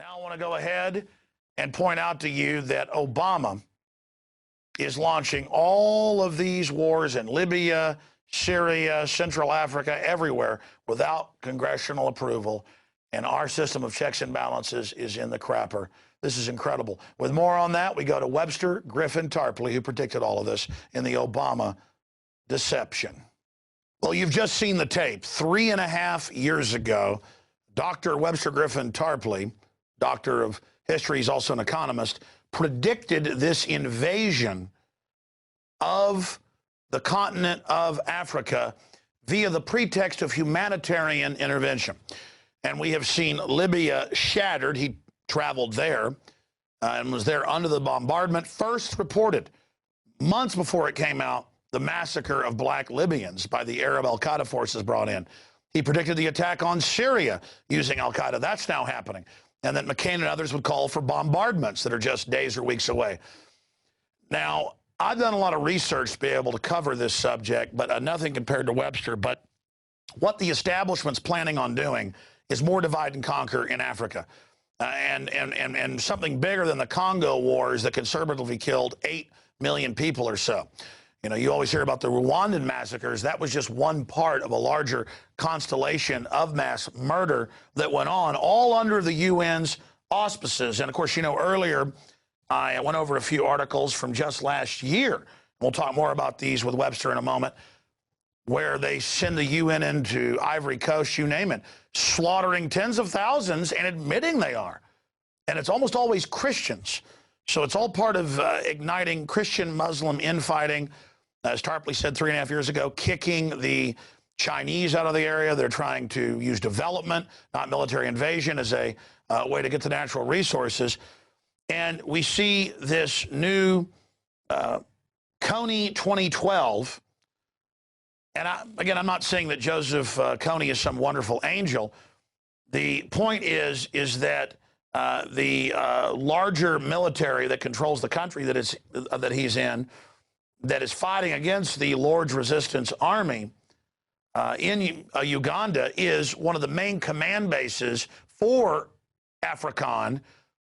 Now I want to go ahead and point out to you that Obama is launching all of these wars in Libya, Syria, Central Africa, everywhere without congressional approval. And our system of checks and balances is in the crapper. This is incredible. With more on that, we go to Webster Tarpley, who predicted all of this in the Obama deception. Well, you've just seen the tape. 3.5 years ago, Dr. Webster Tarpley, doctor of history, he's also an economist, predicted this invasion of the continent of Africa via the pretext of humanitarian intervention. And we have seen Libya shattered. He traveled there and was there under the bombardment. First reported, months before it came out, the massacre of black Libyans by the Arab al-Qaeda forces brought in. He predicted the attack on Syria using al-Qaeda. That's now happening. And that McCain and others would call for bombardments that are just days or weeks away. Now, I've done a lot of research to be able to cover this subject, but nothing compared to Webster. But what the establishment's planning on doing is more divide and conquer in Africa. And something bigger than the Congo wars that conservatively killed 8 million people or so. You know, you always hear about the Rwandan massacres. That was just one part of a larger constellation of mass murder that went on, all under the UN's auspices. And, of course, you know, earlier I went over a few articles from just last year. We'll talk more about these with Webster in a moment, where they send the UN into Ivory Coast, you name it, slaughtering tens of thousands and admitting they are. And it's almost always Christians. So it's all part of igniting Christian-Muslim infighting. As Tarpley said 3.5 years ago, kicking the Chinese out of the area. They're trying to use development, not military invasion, as a way to get to natural resources. And we see this new Kony 2012. And again, I'm not saying that Joseph Kony is some wonderful angel. The point is that the larger military that controls the country that he's in, that is fighting against the Lord's Resistance Army in Uganda, is one of the main command bases for AFRICOM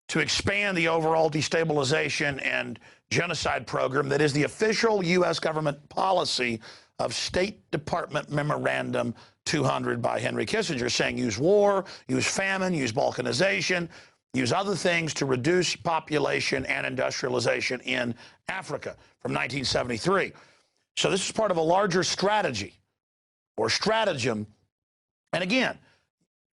to expand the overall destabilization and genocide program that is the official U.S. government policy of State Department Memorandum 200 by Henry Kissinger, saying use war, use famine, use balkanization, use other things to reduce population and industrialization in Africa from 1973. So this is part of a larger strategy or stratagem. And again,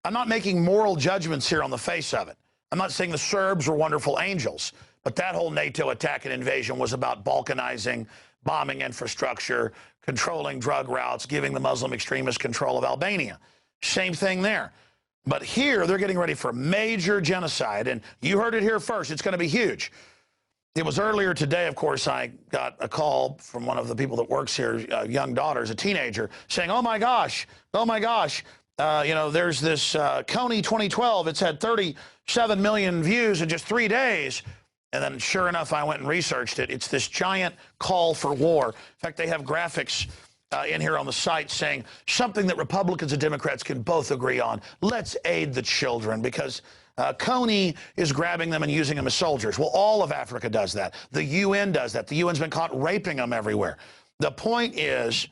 I'm not making moral judgments here on the face of it. I'm not saying the Serbs were wonderful angels, but that whole NATO attack and invasion was about balkanizing, bombing infrastructure, controlling drug routes, giving the Muslim extremists control of Albania. Same thing there. But here, they're getting ready for major genocide, and you heard it here first. It's going to be huge. It was earlier today, of course, I got a call from one of the people that works here, young daughters, a teenager, saying, oh, my gosh, you know, there's this Kony 2012. It's had 37 million views in just 3 days. And then, sure enough, I went and researched it. It's this giant call for war. In fact, they have graphics in here on the site saying something that Republicans and Democrats can both agree on. Let's aid the children, because Kony is grabbing them and using them as soldiers. Well, all of Africa does that. The UN does that. The UN's been caught raping them everywhere. The point is,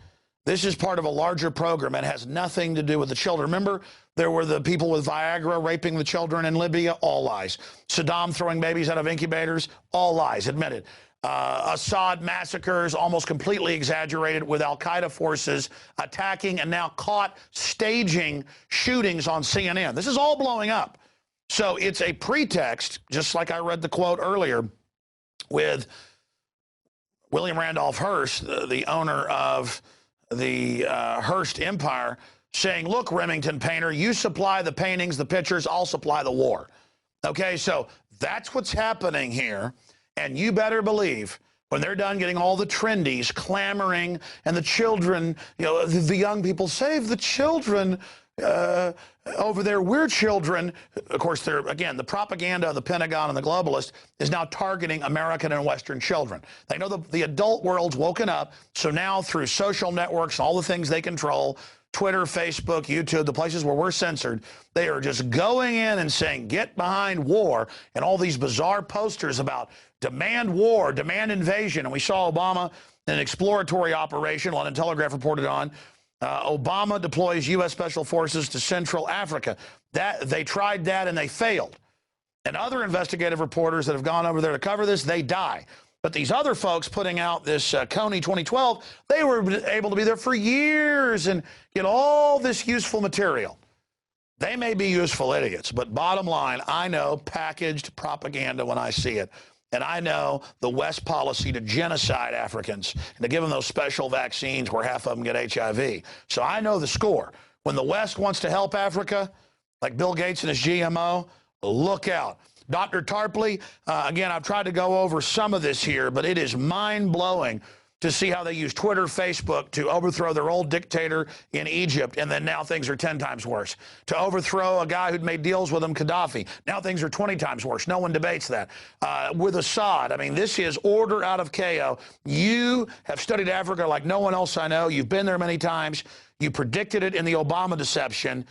this is part of a larger program and has nothing to do with the children. Remember, there were the people with Viagra raping the children in Libya? All lies. Saddam throwing babies out of incubators? All lies, admitted. Assad massacres, almost completely exaggerated, with al-Qaeda forces attacking and now caught staging shootings on CNN. This is all blowing up. So it's a pretext, just like I read the quote earlier with William Randolph Hearst, the owner of the Hearst Empire, saying, look, Remington Painter, you supply the paintings, the pictures, I'll supply the war. Okay, so that's what's happening here. And you better believe when they're done getting all the trendies clamoring and the children, you know, the young people, save the children over there, we're children. Of course, they're, again, the propaganda of the Pentagon and the globalists is now targeting American and Western children. They know the adult world's woken up, so now through social networks and all the things they control, Twitter, Facebook, YouTube, the places where we're censored, they are just going in and saying, get behind war, and all these bizarre posters about demand war, demand invasion. And we saw Obama in an exploratory operation, London Telegraph reported on. Obama deploys U.S. Special Forces to Central Africa. They tried that and they failed. And other investigative reporters that have gone over there to cover this, they die. But these other folks putting out this Kony 2012, they were able to be there for years and get all this useful material. They may be useful idiots, but bottom line, I know packaged propaganda when I see it. And I know the West policy to genocide Africans and to give them those special vaccines where half of them get HIV. So I know the score. When the West wants to help Africa, like Bill Gates and his GMO, look out. Dr. Tarpley, again, I've tried to go over some of this here, but it is mind-blowing to see how they use Twitter, Facebook to overthrow their old dictator in Egypt, and then now things are 10 times worse. To overthrow a guy who'd made deals with him, Gaddafi, now things are 20 times worse. No one debates that. With Assad, I mean, this is order out of KO. You have studied Africa like no one else I know. You've been there many times. You predicted it in the Obama deception.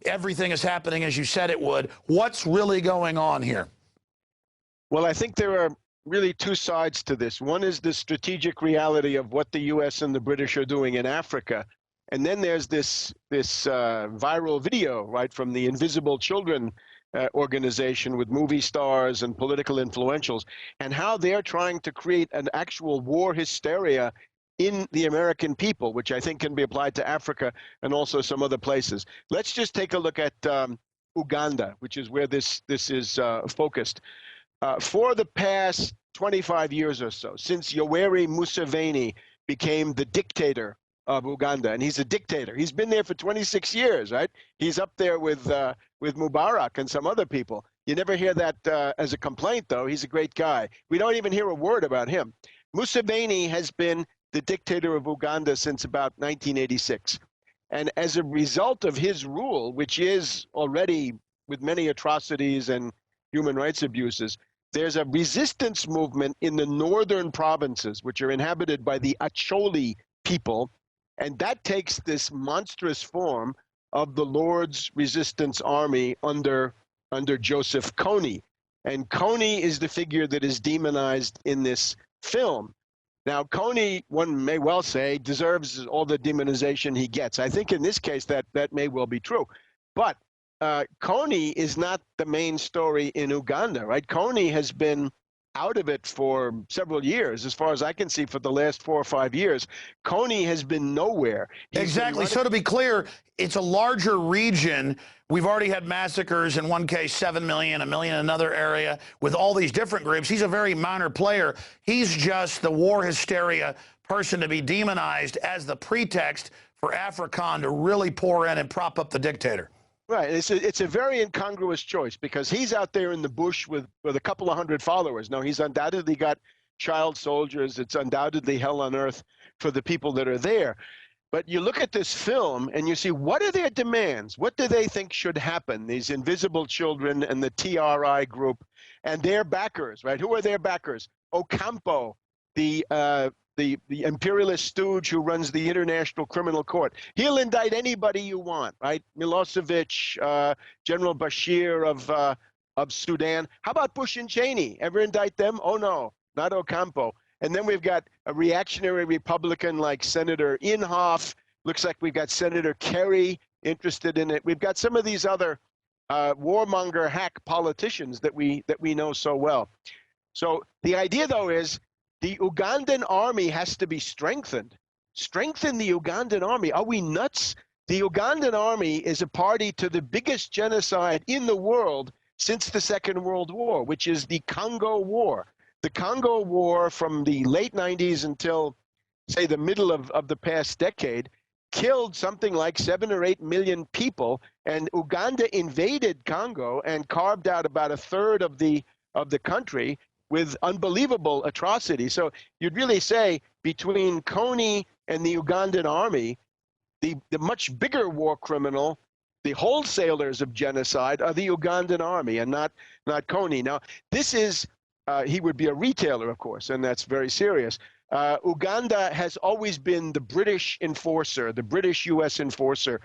Everything is happening as you said it would. What's really going on here? Well, I think there are really two sides to this. One is the strategic reality of what the U.S. and the British are doing in Africa. And then there's this viral video, right, from the Invisible Children organization with movie stars and political influentials, and how they're trying to create an actual war hysteria in the American people, which I think can be applied to Africa and also some other places. Let's just take a look at Uganda, which is where this is focused. For the past 25 years or so, since Yoweri Museveni became the dictator of Uganda, and he's a dictator. He's been there for 26 years, right? He's up there with Mubarak and some other people. You never hear that as a complaint, though. He's a great guy. We don't even hear a word about him. Museveni has been the dictator of Uganda since about 1986. And as a result of his rule, which is already with many atrocities and human rights abuses, there's a resistance movement in the northern provinces, which are inhabited by the Acholi people. And that takes this monstrous form of the Lord's Resistance Army under Joseph Kony. And Kony is the figure that is demonized in this film. Now, Kony, one may well say, deserves all the demonization he gets. I think in this case that may well be true. But Kony is not the main story in Uganda, right? Kony has been out of it for several years. As far as I can see, for the last 4 or 5 years, Kony has been nowhere. Exactly. So to be clear, it's a larger region. We've already had massacres, in one case 7 million, 1 million in another area, with all these different groups. He's a very minor player. He's just the war hysteria person to be demonized as the pretext for African to really pour in and prop up the dictator. Right. It's a very incongruous choice, because he's out there in the bush with a couple of hundred followers. Now, he's undoubtedly got child soldiers. It's undoubtedly hell on earth for the people that are there. But you look at this film and you see, what are their demands? What do they think should happen? These Invisible Children and the TRI group and their backers, right? Who are their backers? Ocampo, the imperialist stooge who runs the International Criminal Court. He'll indict anybody you want, right? Milosevic, General Bashir of Sudan. How about Bush and Cheney? Ever indict them? Oh, no, not Ocampo. And then we've got a reactionary Republican like Senator Inhofe. Looks like we've got Senator Kerry interested in it. We've got some of these other warmonger hack politicians that we know so well. So the idea, though, is the Ugandan army has to be strengthened. Strengthen the Ugandan army. Are we nuts? The Ugandan army is a party to the biggest genocide in the world since the Second World War, which is the Congo War. The Congo War from the late 90s until, say, the middle of the past decade killed something like 7 or 8 million people, and Uganda invaded Congo and carved out about a third of the country with unbelievable atrocity. So you'd really say between Kony and the Ugandan army, the much bigger war criminal, the wholesalers of genocide, are the Ugandan army and not Kony. Now, this is, he would be a retailer, of course, and that's very serious. Uganda has always been the British enforcer, the British-U.S. enforcer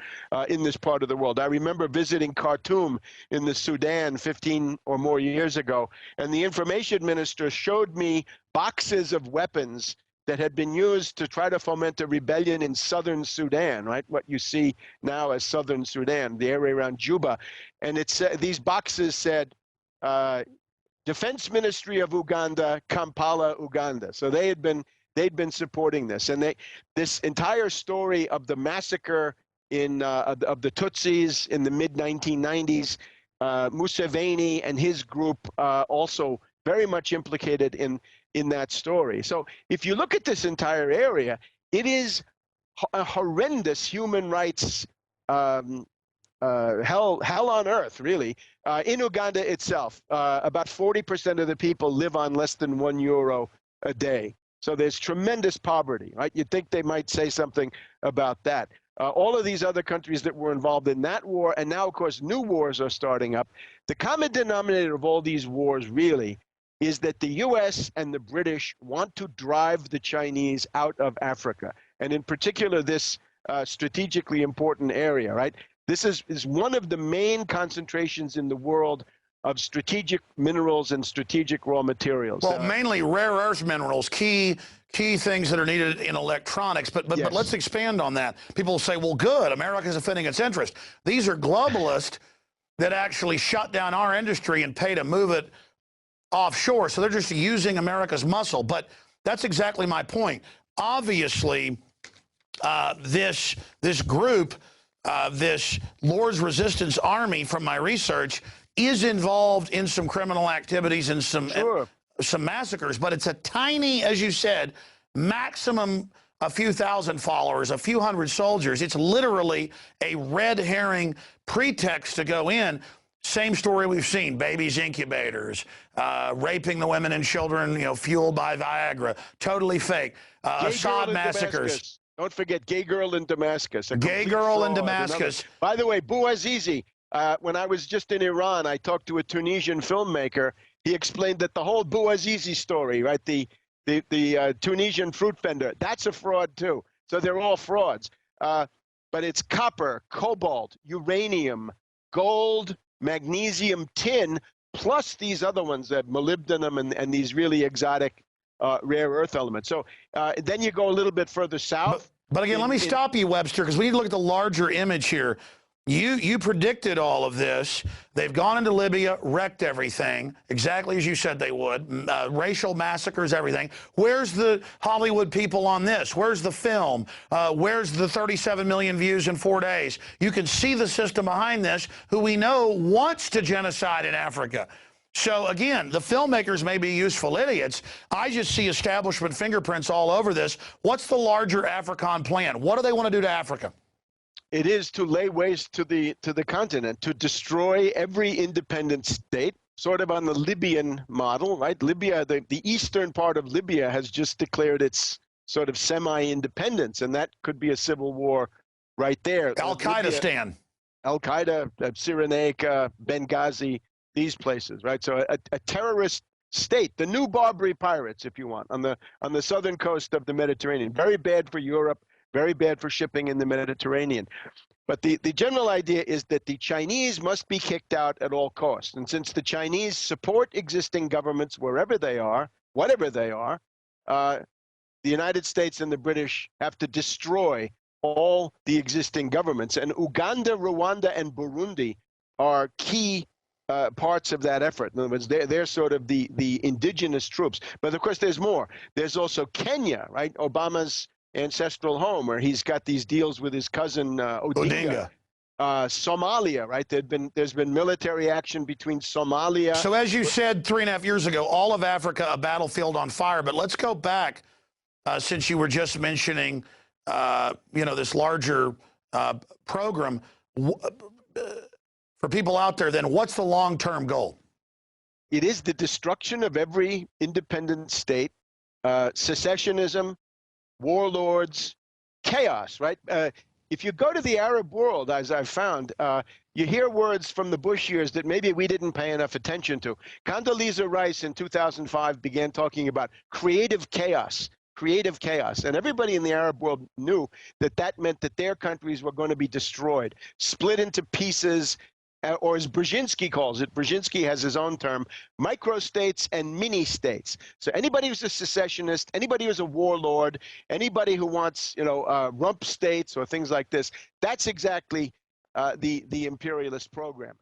in this part of the world. I remember visiting Khartoum in the Sudan 15 or more years ago, and the information minister showed me boxes of weapons that had been used to try to foment a rebellion in southern Sudan, right? What you see now as southern Sudan, the area around Juba. And these boxes said, Defense Ministry of Uganda, Kampala, Uganda. So they'd been supporting this, and this entire story of the massacre of the Tutsis in the mid 1990s, Museveni and his group also very much implicated in that story. So if you look at this entire area, it is a horrendous human rights hell on earth, really. In Uganda itself, about 40% of the people live on less than €1 a day. So there's tremendous poverty, right? You'd think they might say something about that. All of these other countries that were involved in that war, and now, of course, new wars are starting up. The common denominator of all these wars, really, is that the U.S. and the British want to drive the Chinese out of Africa, and in particular, this strategically important area, right? This is one of the main concentrations in the world of strategic minerals and strategic raw materials. Well, mainly rare earth minerals, key things that are needed in electronics. But Yes. let's expand on that. People say, well, good, America's defending its interest. These are globalists that actually shut down our industry and pay to move it offshore. So they're just using America's muscle. But that's exactly my point. Obviously, this group, this Lord's Resistance Army, from my research, is involved in some criminal activities and some massacres, but it's a tiny, as you said, maximum a few thousand followers, a few hundred soldiers. It's literally a red herring pretext to go in. Same story we've seen: babies, incubators, raping the women and children, fueled by Viagra. Totally fake. Assad massacres. Don't forget Gay Girl in Damascus. Gay Girl in Damascus. By the way, Bouazizi, when I was just in Iran, I talked to a Tunisian filmmaker. He explained that the whole Bouazizi story, right, the Tunisian fruit vendor, that's a fraud too. So they're all frauds. But it's copper, cobalt, uranium, gold, magnesium, tin, plus these other ones, that molybdenum and these really exotic rare earth elements. So then you go a little bit further south. But again, let me stop you, Webster, because we need to look at the larger image here. You predicted all of this. They've gone into Libya, wrecked everything, exactly as you said they would. Racial massacres, everything. Where's the Hollywood people on this? Where's the film? Where's the 37 million views in 4 days? You can see the system behind this, who we know wants to genocide in Africa. So again, the filmmakers may be useful idiots. I just see establishment fingerprints all over this. What's the larger AFRICOM plan? What do they want to do to Africa? It is to lay waste to the continent, to destroy every independent state, sort of on the Libyan model, right? Libya, the eastern part of Libya has just declared its sort of semi-independence, and that could be a civil war right there. Al-Qaeda, Al-Qaeda, Cyrenaica, Benghazi, these places, right? So a terrorist state, the new Barbary pirates, if you want, on the southern coast of the Mediterranean. Very bad for Europe, very bad for shipping in the Mediterranean. But the general idea is that the Chinese must be kicked out at all costs. And since the Chinese support existing governments wherever they are, whatever they are, the United States and the British have to destroy all the existing governments. And Uganda, Rwanda, and Burundi are key parts of that effort. In other words, they're sort of the indigenous troops. But of course, there's more. There's also Kenya, right? Obama's ancestral home, where he's got these deals with his cousin Odinga. Somalia, right? There's been military action between Somalia. So as you said 3.5 years ago, all of Africa a battlefield on fire. But let's go back, since you were just mentioning, this larger program. For people out there, then, what's the long-term goal? It is the destruction of every independent state, secessionism, warlords, chaos, right? If you go to the Arab world, as I've found, you hear words from the Bush years that maybe we didn't pay enough attention to. Condoleezza Rice in 2005 began talking about creative chaos creative chaos. And everybody in the Arab world knew that that meant that their countries were going to be destroyed, split into pieces, or as Brzezinski calls it, Brzezinski has his own term, microstates and mini-states. So anybody who's a secessionist, anybody who's a warlord, anybody who wants, rump states or things like this, that's exactly the imperialist program.